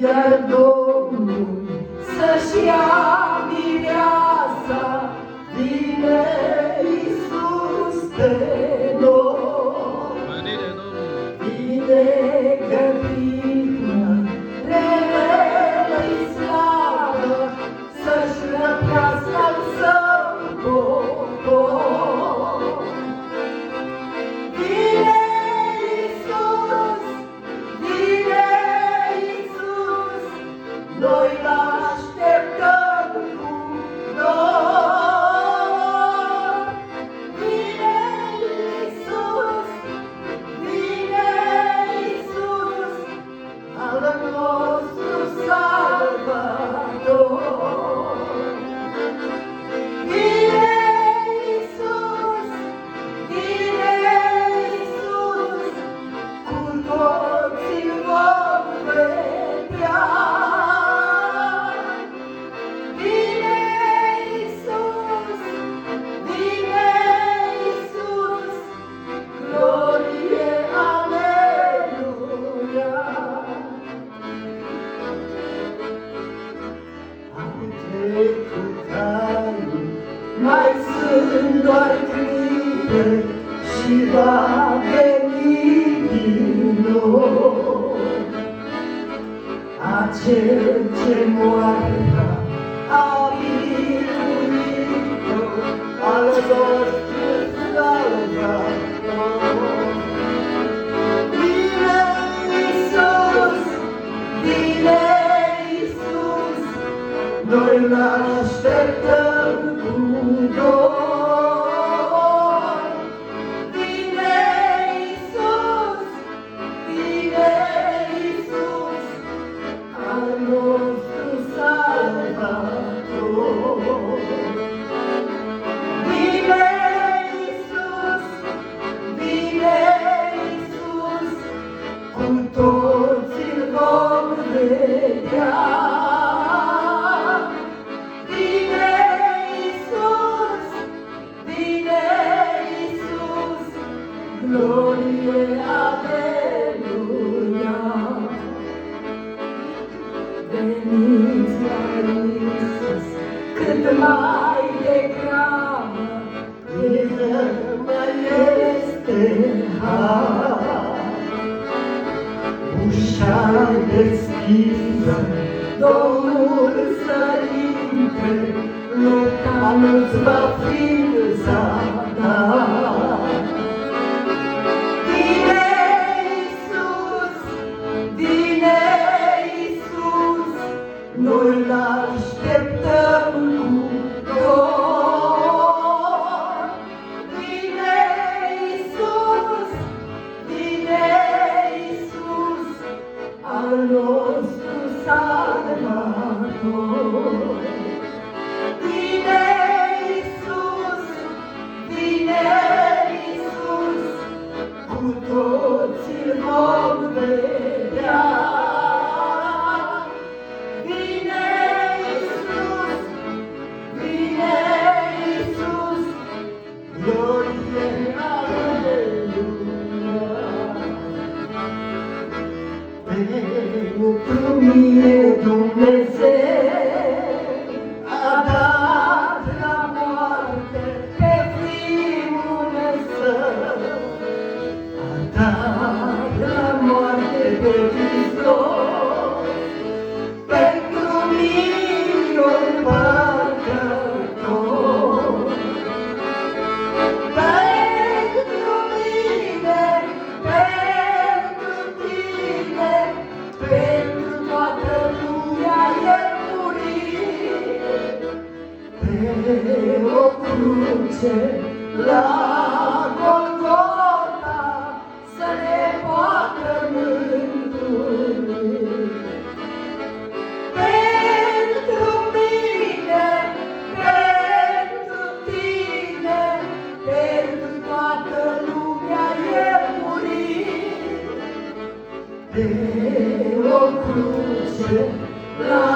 Iar Domnul să-și ia mireasa, vine Iisus pe noi. Vine gătită, relele-i slavă, să-și răpească al său popor. Vine Iisus, vine Iisus, noi l-așteptăm cu dor. Vine Iisus, vine Iisus, al nostru Salvator. Vine Iisus, vine Iisus, cu toții vom vedea. Vine Iisus, vine Iisus, glorie, aleluia. Am trecut ani, mai sunt doar clipe și va veni din nou acel ce moartea a biruit-o, al nostru Salvator. Vine Iisus, vine Iisus, noi l-așteptăm cu dor. Vine Iisus, vine Iisus, al nostru Salvator. Vine Iisus, vine Iisus, cu toții-l vom vedea. Vine Iisus, vine Iisus, glorie, aleluia. Veniți la Iisus cât mai degrabă, încă mai este har. Ușa deschisă, Domnul să intre, lupta nu-ți va fi zadar. Vine Iisus, vine Iisus, noi l-așteptăm cu dor. Vine Iisus, vine Iisus, al nostru Salvator. Vine Iisus, vine Iisus, cu toții-l vom vedea. Vine Iisus, vine Iisus, glorie, aleluia. Pentru mine Dumnezeu a dat la moarte pe Fiul Său, a dat la moarte pe Hristos, pentru milion păcători. Pentru mine, pentru tine, pentru toată lumea El murit. Pe o cruce la Golgota să ne poată mântui. Pentru mine, pentru tine, pentru toată lumea El murit. Pe o cruce la